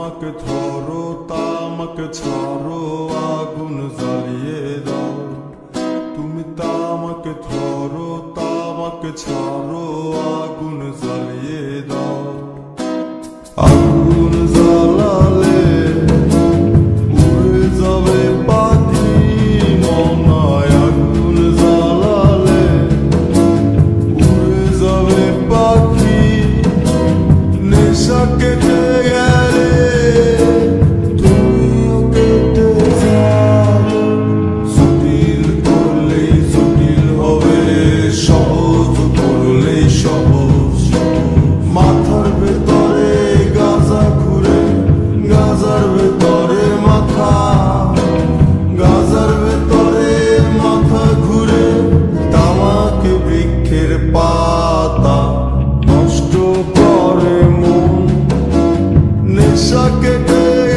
তামাক ধরো তামাক ছাড়ো আগুন জ্বালিয়ে দাও তুমি তামাক ধরো তামাক ছাড়ো আগুন জ্বালিয়ে দাও আগুন জ্বালালে উড়ে যাবে পাখি মনায় আগুন জ্বালালে উড়ে যাবে পাখি নেশা কেটে গেলে তুমিও কেটে যাবে জটিল করলেই জটিল হবে সহজ করলেই সহজ মাথার ভেতরে গাজা ঘুরে গাজার ভেতরে মাথা গাজার ভেতরে মাথা ঘুরে তামাক বৃক্ষের পাতা নষ্ট করে মন নেশা কেটে